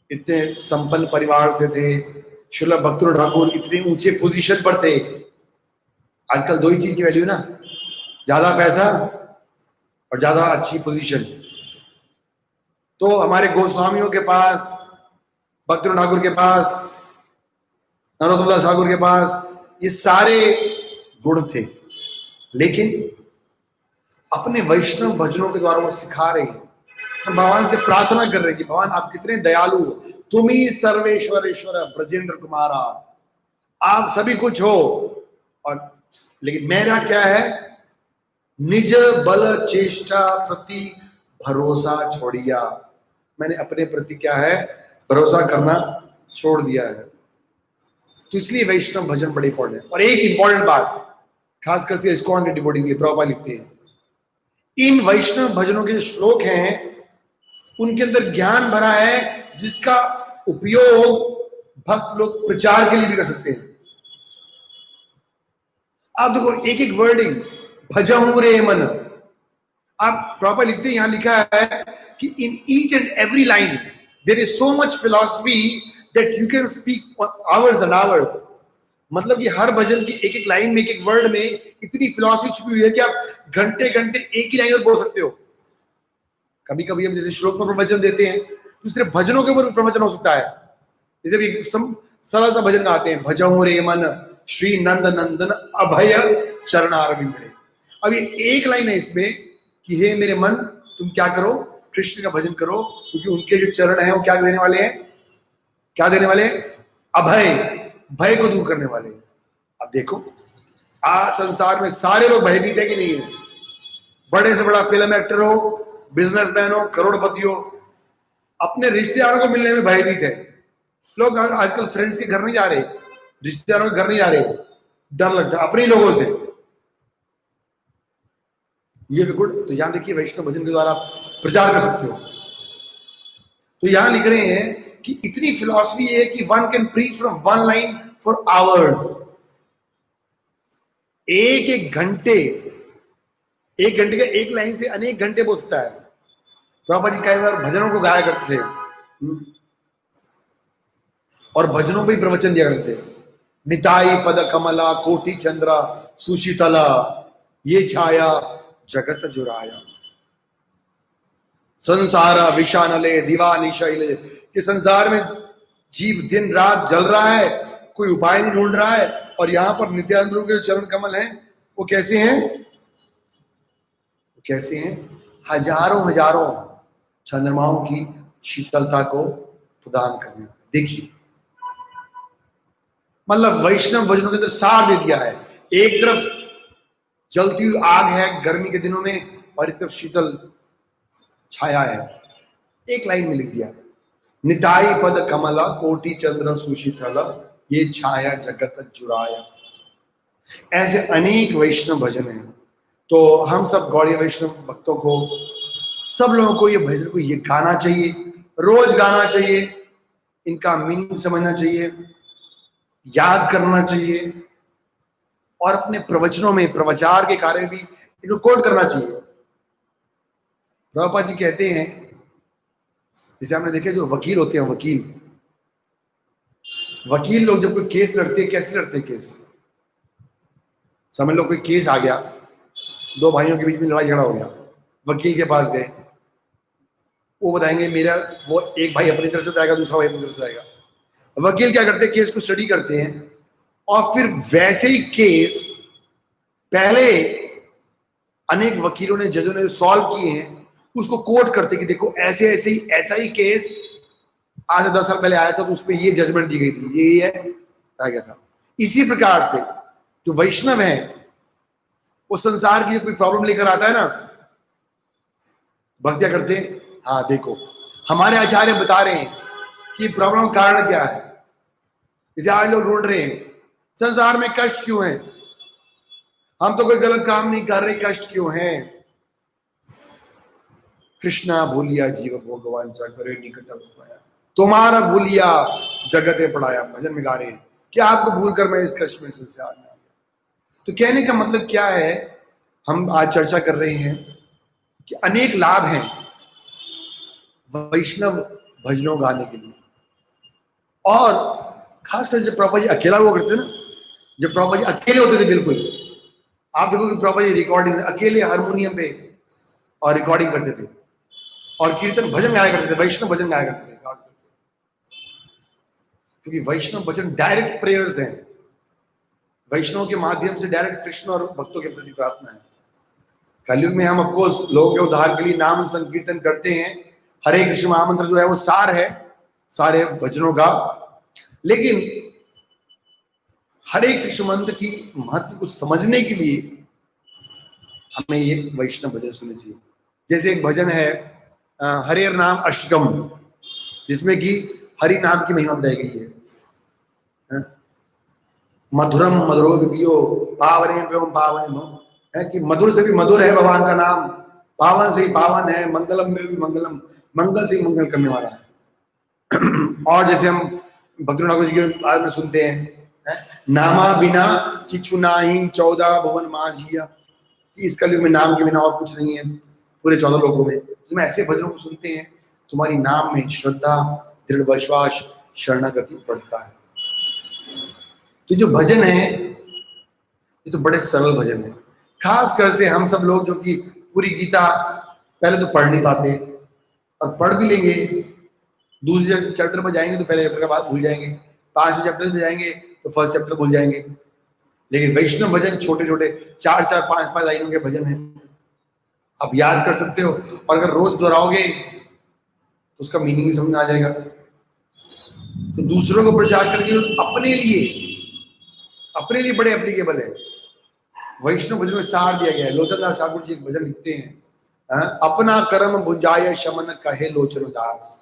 इतने संपन्न परिवार से थे, श्रील भक्ति ठाकुर इतने ऊंचे पोजीशन पर थे। आजकल दो ही चीज की वैल्यू ना, ज्यादा पैसा और ज्यादा अच्छी पोजीशन। तो हमारे गोस्वामियों के पास, भक्ति ठाकुर के पास, नरोत्तम दास ठाकुर के पास ये सारे गुण थे, लेकिन अपने वैष्णव भजनों के द्वारा वो सिखा रहे हैं, भगवान से प्रार्थना कर रहे हैं कि भगवान आप कितने दयालु हो, तुम ही सर्वेश्वरेश्वर ब्रजेंद्र कुमारा, आप सभी कुछ हो, और लेकिन मेरा क्या है, निज बल चेष्टा प्रति भरोसा छोड़िया। मैंने अपने प्रति क्या है, भरोसा करना छोड़ दिया है। तो इसलिए वैष्णव भजन बड़े इंपॉर्टेंट है। और एक इंपॉर्टेंट बात खासकर से इस्कॉन के डिवोटी के प्रभुपाद लिखते हैं, इन वैष्णव भजनों के जो श्लोक हैं उनके अंदर ज्ञान भरा है जिसका उपयोग भक्त लोग प्रचार के लिए भी कर सकते हैं। आप देखो एक एक वर्डिंग, भजहूं रे मन, आप प्रॉपर लिखते हैं, यहां लिखा है कि in each and every line there is so much philosophy that you can speak hours and hours. मतलब कि हर भजन की एक एक लाइन में, एक एक वर्ड में इतनी फिलॉसफी छुपी हुई है कि आप घंटे घंटे एक ही लाइन और बोल सकते हो। कभी कभी हम जैसे श्लोक में प्रवचन देते हैं, दूसरे भजनों के ऊपर प्रवचन हो सकता है। जैसे भी सरल सा भजन गाते हैं, भजहूं रे मन श्री नंद नंदन अभय चरणारविंद रे। अब ये एक लाइन है इसमें कि हे मेरे मन तुम क्या करो, कृष्ण का भजन करो, क्योंकि उनके जो चरण हैं वो क्या देने वाले हैं, क्या देने वाले हैं, अभय, भय को दूर करने वाले हैं। अब देखो आज संसार में सारे लोग भयभीत है कि नहीं है? बड़े से बड़ा फिल्म एक्टर हो, बिजनेसमैन हो, करोड़पति हो, अपने रिश्तेदारों को मिलने में भयभीत है। लोग आजकल फ्रेंड्स के घर नहीं जा रहे, रिश्तेदारों के घर नहीं जा रहे, डर लगता है अपने लोगों से। ये भी गुड। तो यहां देखिए वैष्णव भजन के द्वारा प्रचार कर सकते हो। तो यहां लिख रहे हैं कि इतनी फिलॉसफी है कि one can preach from one line for hours. एक घंटे का एक लाइन से अनेक घंटे बोल सकता है। प्रभुपाद जी कई बार भजनों को गाया करते थे और भजनों पे ही प्रवचन दिया करते थे। निताई पद कमला कोटि चंद्रा सुशीतला ये छाया जगत जुराया, संसार विषानले दीवानी शैले, कि संसार में जीव दिन रात जल रहा है, कोई उपाय नहीं ढूंढ रहा है, और यहां पर नित्यानंद प्रभु के चरण कमल हैं वो कैसे हैं, कैसे हैं, हजारों हजारों चंद्रमाओं की शीतलता को प्रदान करने। देखिए मतलब वैष्णव भजनों के अंदर सार दे दिया है। एक तरफ जलती हुई आग है गर्मी के दिनों में, और एक तरफ शीतल छाया है। एक लाइन में लिख दिया, निताई पद कमला कोटि चंद्र सुशीतला ये छाया जगत जुराया। ऐसे अनेक वैष्णव भजन हैं। तो हम सब गौड़ीय वैष्णव भक्तों को, सब लोगों को ये भजन को ये गाना चाहिए, रोज गाना चाहिए, इनका मीनिंग समझना चाहिए, याद करना चाहिए, और अपने प्रवचनों में प्रवचार के कार्य भी इनको कोट करना चाहिए। प्रभुपाद जी कहते हैं, जैसे हमने देखे जो वकील होते हैं, वकील लोग जब कोई केस लड़ते हैं, कैसे लड़ते हैं केस, समझ लो कोई केस आ गया, दो भाइयों के बीच में लड़ाई झगड़ा हो गया, वकील के पास गए, वो बताएंगे मेरा, वो एक भाई अपनी तरफ से बताएगा, दूसरा भाई अपनी तरफ से बताएगा। वकील क्या करते हैं, केस को स्टडी करते हैं और फिर वैसे ही केस पहले अनेक वकीलों ने, जजों ने सॉल्व किए हैं उसको कोट करते कि देखो ऐसे ऐसे ही ऐसा ही केस आज से 10 साल पहले आया था, तो उसमें ये जजमेंट दी गई थी, ये है गया था। इसी प्रकार से जो वैष्णव है वो संसार की कोई प्रॉब्लम लेकर आता है ना, भक्त क्या करते हैं, हाँ देखो हमारे आचार्य बता रहे हैं कि प्रॉब्लम कारण क्या है। जैसे आज लोग ढूंढ रहे हैं संसार में कष्ट क्यों है, हम तो कोई गलत काम नहीं कर रहे, कष्ट क्यों है। कृष्णा भूलिया जीव भगवान चा करे निकट अवस्थाया, तुम्हारा भूलिया जगते पढ़ाया, भजन में गा रहे हैं कि आपको भूल कर मैं इस कष्ट में संसार में आ गया। तो कहने का मतलब क्या है, हम आज चर्चा कर रहे हैं कि अनेक लाभ हैं वैष्णव भजनों गाने के लिए। और खासकर जब प्रभुपाद जी अकेला हुआ करते ना, जब प्रभुपाद जी अकेले होते थे, बिल्कुल आप देखो कि प्रभुपाद जी रिकॉर्डिंग अकेले हारमोनियम पे और रिकॉर्डिंग करते थे और कीर्तन भजन गाया करते थे, वैष्णव भजन गाया करते थे, खासकर क्योंकि वैष्णव भजन डायरेक्ट प्रेयर्स हैं, वैष्णव के माध्यम से डायरेक्ट कृष्ण और भक्तों के प्रति प्रार्थना है। कलयुग में हम ऑफकोर्स लोगों के उद्धार के लिए नाम संकीर्तन करते हैं, हरे कृष्ण महामंत्र जो है वो सार है सारे भजनों का, लेकिन हरे कृष्ण मंत्र की महत्व को समझने के लिए हमें ये वैष्णव भजन सुनने चाहिए। जैसे एक भजन है हरे नाम अष्टकम, जिसमें कि हरि नाम की महिमा बताई गई है। मधुरम मधुरो पियो पावने पावने है, कि मधुर से भी मधुर है भगवान का नाम, पावन से ही पावन है, मंगलम में भी मंगलम, मंगल से ही मंगल करने वाला है। और जैसे हम भक्ति ठाकुर जी के बारे में सुनते हैं, नामा बिना किछु नाही 14 भुवन माझिया, इस कलयुग में नाम के बिना और कुछ नहीं है पूरे 14 लोगों में। तुम ऐसे भजनों को सुनते हैं, तुम्हारी नाम में श्रद्धा, दृढ़ विश्वास, शरणागति बढ़ता है। तो जो भजन है ये तो बड़े सरल भजन है। खास कर से हम सब लोग जो कि पूरी गीता पहले तो पढ़ नहीं पाते, और पढ़ भी लेंगे, दूसरे चैप्टर पर जाएंगे तो पहले चैप्टर का बात भूल जाएंगे, 5 चैप्टर में जाएंगे तो फर्स्ट चैप्टर भूल जाएंगे। लेकिन वैष्णव भजन छोटे छोटे 4-4, 5-5 लाइनों के भजन है, आप याद कर सकते हो, और अगर रोज दोहराओगे तो उसका मीनिंग भी समझ आ जाएगा। तो दूसरों को प्रचार करके अपने लिए बड़े एप्लीकेबल है। वैष्णव भजन में सार दिया गया है। लोचन दास ठाकुर जी एक भजन लिखते हैं, अपना कर्म बुझाय शमन कहे लोचन दास।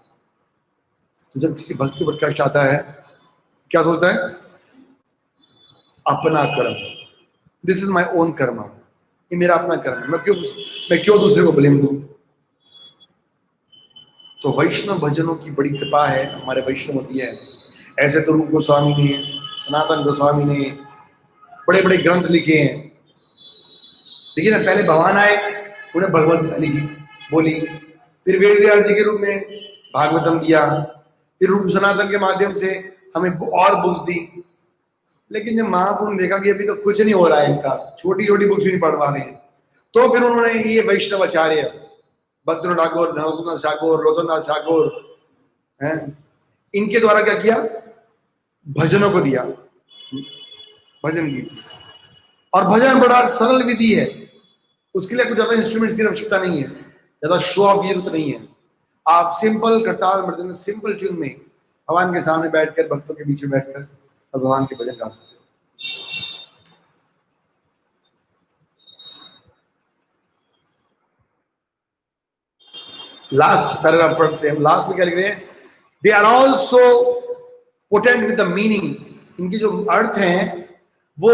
तो जब किसी भक्त पर कष्ट आता है क्या सोचता है, अपना कर्म, दिस इज माई ओन कर्म, ये मेरा अपना कर्म है, मैं क्यों दूसरे को ब्लेम दूं। तो वैष्णव भजनों की बड़ी कृपा है, हमारे वैष्णव दिए है। ऐसे तो रूप गोस्वामी ने, सनातन गोस्वामी ने बड़े बड़े ग्रंथ लिखे हैं। देखिए ना, पहले भगवान आए, उन्हें भगवत गीता लिखी, बोली, फिर वेद व्यास जी के रूप में भागवतम दिया, फिर रूप सनातन के माध्यम से हमें और बुक्स दी। लेकिन जब महाप्रभु ने देखा कि अभी तो कुछ नहीं हो रहा है, इनका छोटी छोटी बुक्स भी नहीं पढ़ पा रहे हैं, तो फिर उन्होंने ये वैष्णव आचार्य भद्र ठाकुर, धनकुमार ठाकुर, रोशनदास ठाकुर हैं, इनके द्वारा क्या किया, भजनों को दिया, भजन गीत। और भजन बड़ा सरल विधि है, उसके लिए कुछ ज्यादा इंस्ट्रूमेंट्स की आवश्यकता नहीं है, ज्यादा शो ऑफ की जरूरत नहीं है। आप सिंपल करताल मृदंग, सिंपल ट्यून में भगवान के सामने बैठकर, भक्तों के बीच में बैठकर और भगवान के भजन गा सकते हो। लास्ट पैराग्राफ पढ़ते हैं। लास्ट में क्या लिख रहे हैं, they are also potent with the meaning, इनके जो अर्थ हैं वो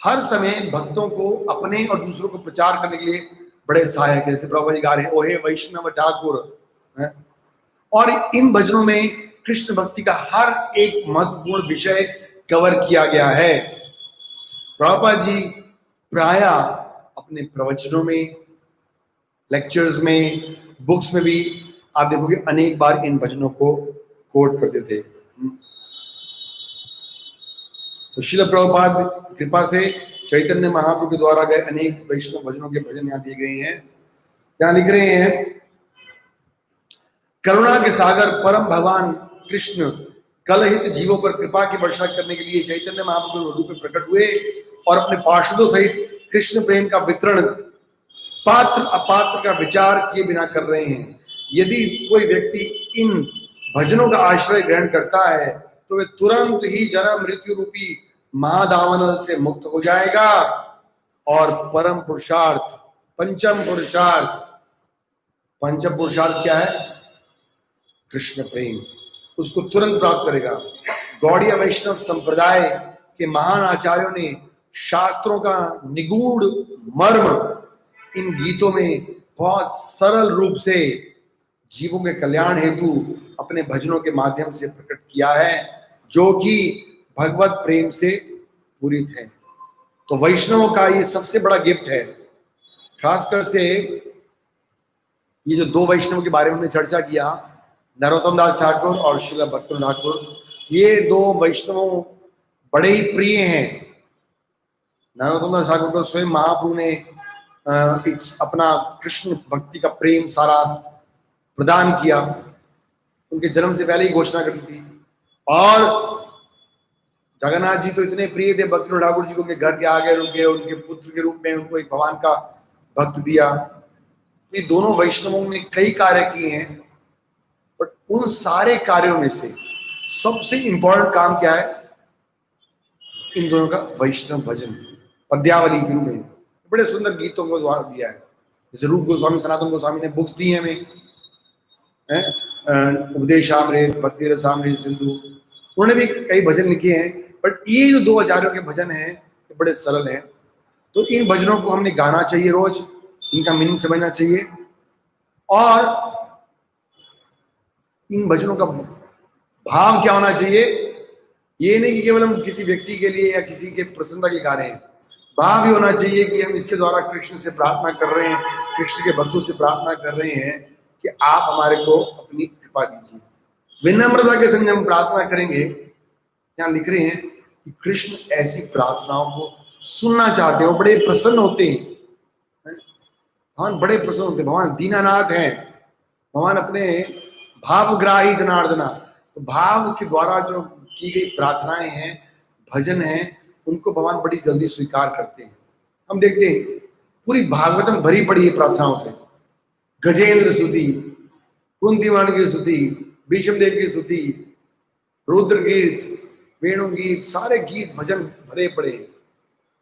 हर समय भक्तों को अपने और दूसरों को प्रचार करने के लिए बड़े सहायक है। जैसे प्रभु जी गा रहे हैं, ओहे वैष्णव ठाकुर, और इन भजनों में कृष्ण भक्ति का हर एक महत्वपूर्ण विषय कवर किया गया है। प्रभुपाद जी प्राय अपने प्रवचनों में, लेक्चर्स में, बुक्स में भी आप देखोगे अनेक बार इन भजनों को कोट करते थे। तो श्रील प्रभुपाद कृपा से चैतन्य महाप्रभु के द्वारा गए अनेक वैष्णव भजनों के भजन यहाँ दिए गए हैं। यहाँ लिख रहे हैं, करुणा के सागर परम भगवान कृष्ण कलहित जीवों पर कृपा की वर्षा करने के लिए चैतन्य महाप्रभु रूप में प्रकट हुए और अपने पार्षदों सहित कृष्ण प्रेम का वितरण पात्र अपात्र का विचार किए बिना कर रहे हैं। यदि कोई व्यक्ति इन भजनों का आश्रय ग्रहण करता है तो वे तुरंत ही जन्म मृत्यु रूपी महादावन से मुक्त हो जाएगा और परम पुरुषार्थ, पंचम पुरुषार्थ क्या है, कृष्ण प्रेम, उसको तुरंत प्राप्त करेगा। गौड़ीय वैष्णव संप्रदाय के महान आचार्यों ने शास्त्रों का निगूढ़ मर्म इन गीतों में बहुत सरल रूप से जीवों के कल्याण हेतु अपने भजनों के माध्यम से प्रकट किया है, जो कि भगवत प्रेम से पूरित है। तो वैष्णवों का ये सबसे बड़ा गिफ्ट है। खासकर से ये जो दो वैष्णव के बारे में हमने चर्चा किया, नरोत्तम दास ठाकुर और श्रील भक्तन ठाकुर, ये दो वैष्णव बड़े ही प्रिय हैं। नरोत्तम दास ठाकुर को स्वयं महाप्रभु ने अपना कृष्ण भक्ति का प्रेम सारा प्रदान किया, उनके जन्म से पहले ही घोषणा करी थी। और जगन्नाथ जी तो इतने प्रिय थे भक्तन ठाकुर जी को, उनके घर के आगे रुके, उनके पुत्र के रूप में उनको एक भगवान का भक्त दिया। ये दोनों वैष्णवों ने कई कार्य किए हैं, बट उन सारे कार्यों में से सबसे इंपॉर्टेंट काम क्या है, इन दोनों का वैष्णव भजन पद्यावली के रूप में बड़े सुंदर गीतों को द्वारा दिया है। जैसे रूप गोस्वामी, सनातन गोस्वामी ने बुक्स दी हैं हमें, उपदेशामृत, भक्ति रसामृत सिंधु, उन्होंने भी कई भजन लिखे हैं। बट ये जो दो आचार्यों के भजन हैं ये बड़े सरल हैं। तो इन भजनों को हमने गाना चाहिए रोज, इनका मीनिंग समझना चाहिए, और इन भजनों का भाव क्या होना चाहिए, ये नहीं कि केवल हम किसी व्यक्ति के लिए या किसी के प्रसन्नता के गा रहे हैं। भाव भी होना चाहिए कि हम इसके द्वारा कृष्ण से प्रार्थना कर रहे हैं, कृष्ण के भक्तों से प्रार्थना कर रहे हैं कि आप हमारे को अपनी कृपा दीजिए। विनम्रता के संग हम प्रार्थना करेंगे। यहाँ लिख रहे हैं कि कृष्ण ऐसी प्रार्थनाओं को सुनना चाहते हैं, वो बड़े प्रसन्न होते हैं। भगवान बड़े प्रसन्न होते हैं, भगवान दीनानाथ हैं, भगवान अपने भावग्राही जनार्दना, तो भाव के द्वारा जो की गई प्रार्थनाएं हैं, भजन हैं, उनको भगवान बड़ी जल्दी स्वीकार करते हैं। हम देखते हैं पूरी भागवतम भरी पड़ी है प्रार्थनाओं से। गजेंद्र स्तुति, कुंतीवाण की स्तुति, भीष्म देव की स्तुति, रुद्र गीत, वेणु गीत, सारे गीत भजन भरे पड़े हैं।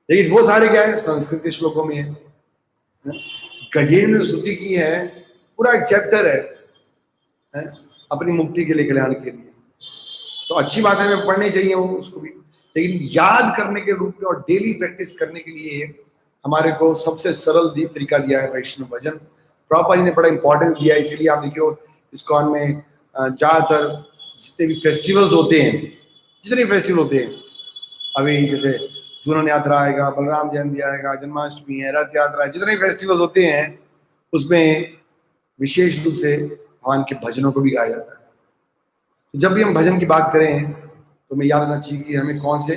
लेकिन वो सारे क्या है, संस्कृत के श्लोकों में है। गजेंद्र स्तुति की है, पूरा एक चैप्टर है अपनी मुक्ति के लिए, कल्याण के लिए। तो अच्छी बात है, हमें पढ़ने चाहिए वो उसको भी, लेकिन याद करने के रूप में और डेली प्रैक्टिस करने के लिए हमारे को सबसे सरल तरीका दिया है वैष्णव भजन। प्रभुपाद जी ने बड़ा इंपॉर्टेंस दिया है, इसीलिए आप देखियो इस्कॉन में ज्यादातर जितने भी फेस्टिवल्स होते हैं, अभी जैसे झूलन यात्रा आएगा, बलराम जयंती आएगा, जन्माष्टमी है, रथ यात्रा है, जितने फेस्टिवल्स होते हैं उसमें विशेष रूप से भगवान के भजनों को भी गाया जाता है। तो जब भी हम भजन की बात करें तो हमें याद रखना चाहिए कि हमें कौन से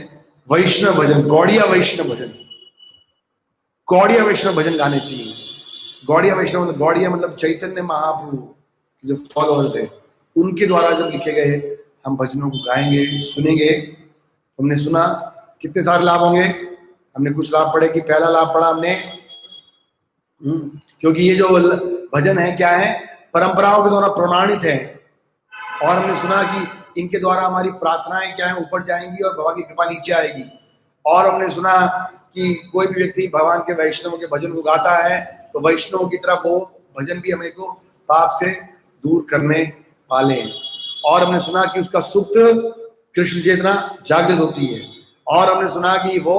वैष्णव भजन, गौड़िया वैष्णव भजन, गौड़िया वैष्णव भजन गाने चाहिए। गौड़िया वैष्णव मतलब, गौड़िया मतलब चैतन्य महाप्रभु जो फॉलोअर्स है उनके द्वारा जब लिखे गए हम भजनों को गाएंगे, सुनेंगे। हमने सुना कितने सारे लाभ होंगे। हमने कुछ लाभ पढ़े कि पहला लाभ पढ़ा हमने क्योंकि ये जो भजन है क्या है, परंपराओं के द्वारा प्रमाणित है। और हमने सुना कि इनके द्वारा हमारी प्रार्थनाएं क्या है, ऊपर जाएंगी और भगवान की कृपा नीचे आएगी। और हमने सुना कि कोई भी व्यक्ति भगवान के वैष्णव के भजन को गाता है तो वैष्णव की तरफ वो भजन भी हमें को पाप से दूर करने वाले हैं। और हमने सुना कि उसका सुप्त कृष्ण चेतना जागृत होती है। और हमने सुना कि वो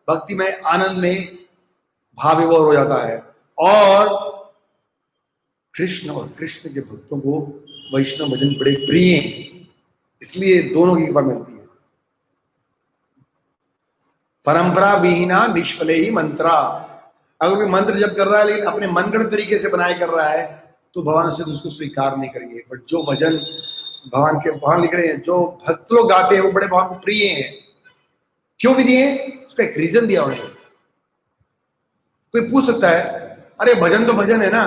भक्ति में आनंद में भाव विभोर हो जाता है। और कृष्ण और कृष्ण के भक्तों को वैष्णव भजन बड़े प्रिय हैं, इसलिए दोनों की कृपा मिलती है। परंपरा विहीना निष्फले ही मंत्रा। अगर कोई मंत्र जब कर रहा है लेकिन अपने मनगढ़ंत तरीके से बनाए कर रहा है तो भगवान से उसको स्वीकार नहीं करेंगे। बट जो भजन भगवान लिख रहे हैं, जो भक्त लोग गाते हैं वो बड़े भगवान को प्रिय हैं। क्यों भी दिए, उसका एक रीजन दिया उन्हें। कोई पूछ सकता है अरे भजन तो भजन है ना,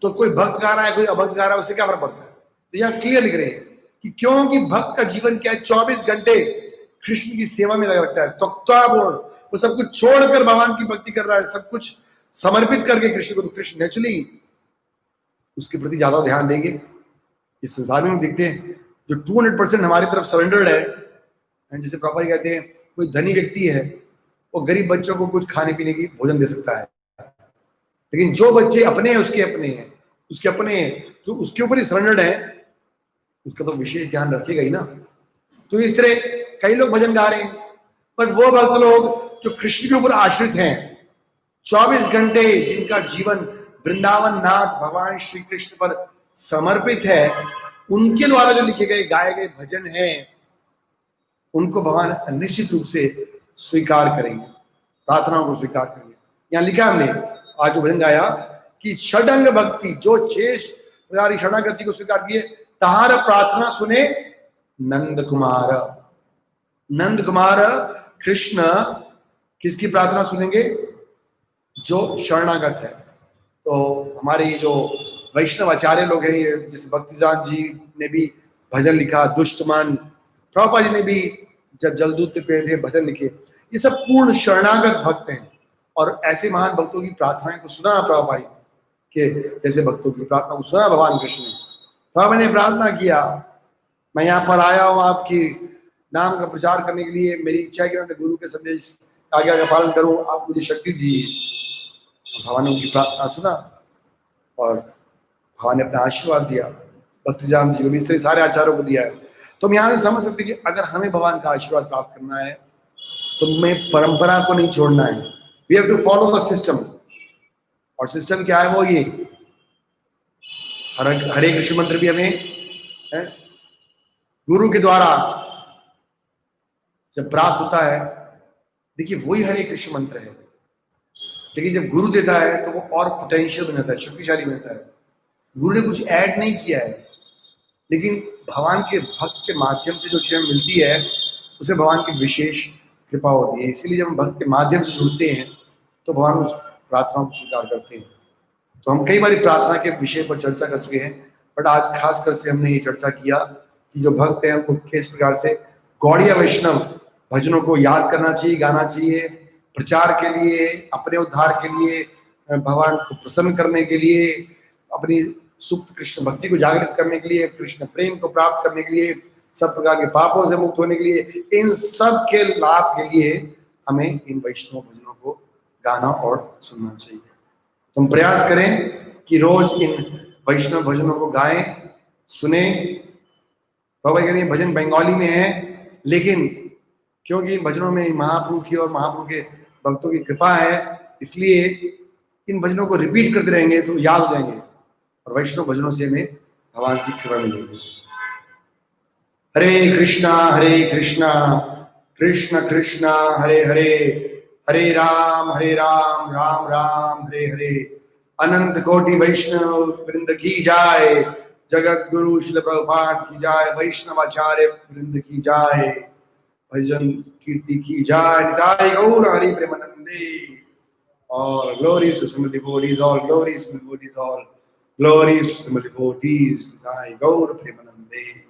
तो कोई भक्त गा रहा है कोई अभक्त गा रहा है उससे क्या फर्क पड़ता है। तो यहाँ क्लियर लिख रहे हैं कि क्योंकि भक्त का जीवन क्या है, 24 घंटे कृष्ण की सेवा में लगा रखता है। तो वो सब कुछ छोड़कर भगवान की भक्ति कर रहा है, सब कुछ समर्पित करके कृष्ण को। तो कृष्ण नेचुरली उसके प्रति ज्यादा ध्यान देंगे। इस संसार में हम देखते हैं जो 200% हमारी तरफ सरेंडर्ड है, जैसे प्रभुपाद कहते हैं कोई धनी व्यक्ति है वो गरीब बच्चों को कुछ खाने पीने की भोजन दे सकता है, लेकिन जो बच्चे अपने हैं उसके अपने हैं जो उसके ऊपर ही सरेंडर्ड है उसका तो विशेष ध्यान रखेगा ही ना। तो इस तरह कई लोग भजन गा रहे हैं, बट वो भक्त लोग जो कृष्ण के ऊपर आश्रित हैं, 24 घंटे जिनका जीवन वृंदावन नाथ भगवान श्री कृष्ण पर समर्पित है, उनके द्वारा जो लिखे गए गाए गए भजन हैं उनको भगवान निश्चित रूप से स्वीकार करेंगे, प्रार्थनाओं को स्वीकार करेंगे। यहां लिखा हमने आज जो भजन गाया कि षडंग भक्ति, जो 6 प्रकार की शरणागति को स्वीकार किए, तहार प्रार्थना सुने नंद कुमार। नंद कुमार कृष्ण किसकी प्रार्थना सुनेंगे, जो शरणागत है। तो हमारे ये जो वैष्णव आचार्य लोग हैं, ये जैसे भक्तिजान जी ने भी भजन लिखा, दुष्टमन, प्रभुपाद जी ने भी जब जलदूत पे थे भजन लिखे, ये सब पूर्ण शरणागत भक्त हैं। और ऐसे महान भक्तों की प्रार्थनाएं को सुना प्रभुपाद के, जैसे भक्तों की प्रार्थना को सुना भगवान कृष्ण ने। प्रभु ने प्रार्थना किया, मैं यहाँ पर आया हूँ आपकी नाम का प्रचार करने के लिए, मेरी इच्छा है कि मैं गुरु के संदेश आज्ञा का पालन करूं, आप मुझे शक्ति दीजिए। भगवान ने उनकी प्रार्थना सुना और भगवान ने अपना आशीर्वाद दिया। भक्तिजान जी को भी इस तरह सारे आचार्यों को दिया है। तो हम यहाँ से समझ सकते कि अगर हमें भगवान का आशीर्वाद प्राप्त करना है तो हमें परंपरा को नहीं छोड़ना है। We have to follow the system. और सिस्टम क्या है, वो ये हरे कृष्ण मंत्र भी हमें गुरु के द्वारा जब प्राप्त होता है, देखिए वही हरे कृष्ण मंत्र है, लेकिन जब गुरु देता है तो वो और पोटेंशियल बन जाता है, शक्तिशाली बन जाता है। गुरु ने कुछ ऐड नहीं किया है, लेकिन भगवान के भक्त के माध्यम से जो चीजें मिलती है उसे भगवान की विशेष कृपा होती है। इसीलिए जब हम भक्त के माध्यम से जुड़ते हैं तो भगवान उस प्रार्थना को स्वीकार करते हैं। तो हम कई बार प्रार्थना के विषय पर चर्चा कर चुके हैं, बट आज खासकर से हमने ये चर्चा किया कि जो भक्त हैं उनको किस प्रकार से गौड़िया वैष्णव भजनों को याद करना चाहिए, गाना चाहिए, प्रचार के लिए, अपने उद्धार के लिए, भगवान को प्रसन्न करने के लिए, अपनी सुप्त कृष्ण भक्ति को जागृत करने के लिए, कृष्ण प्रेम को प्राप्त करने के लिए, सब प्रकार के पापों से मुक्त होने के लिए, इन सब के लाभ के लिए हमें इन वैष्णव भजनों को गाना और सुनना चाहिए। तो हम प्रयास करें कि रोज इन वैष्णव भजनों को गाएं, सुने। बाबा कह रहे हैं भजन बंगाली में है, लेकिन क्योंकि इन भजनों में महाप्रभु की और महाप्रभु के भक्तों की कृपा है, इसलिए इन भजनों को रिपीट करते रहेंगे तो याद हो जाएंगे और वैष्णव भजनों से हमें भगवान की कृपा मिलेगी। हरे कृष्णा कृष्ण कृष्णा हरे हरे, हरे राम राम राम हरे हरे, अनंत कोटि वैष्णव वृंद की जाए, जगत गुरु श्रील प्रभुपाद की जाए, वैष्णवाचार्य वृंद की जाए, भजन कीर्ति की जाए, निताय गौर हरि प्रेमानंदे। All glories to Srimad devotees, all glories to devotees, all glories to Srimad devotees, Nitai Gaur Premanande.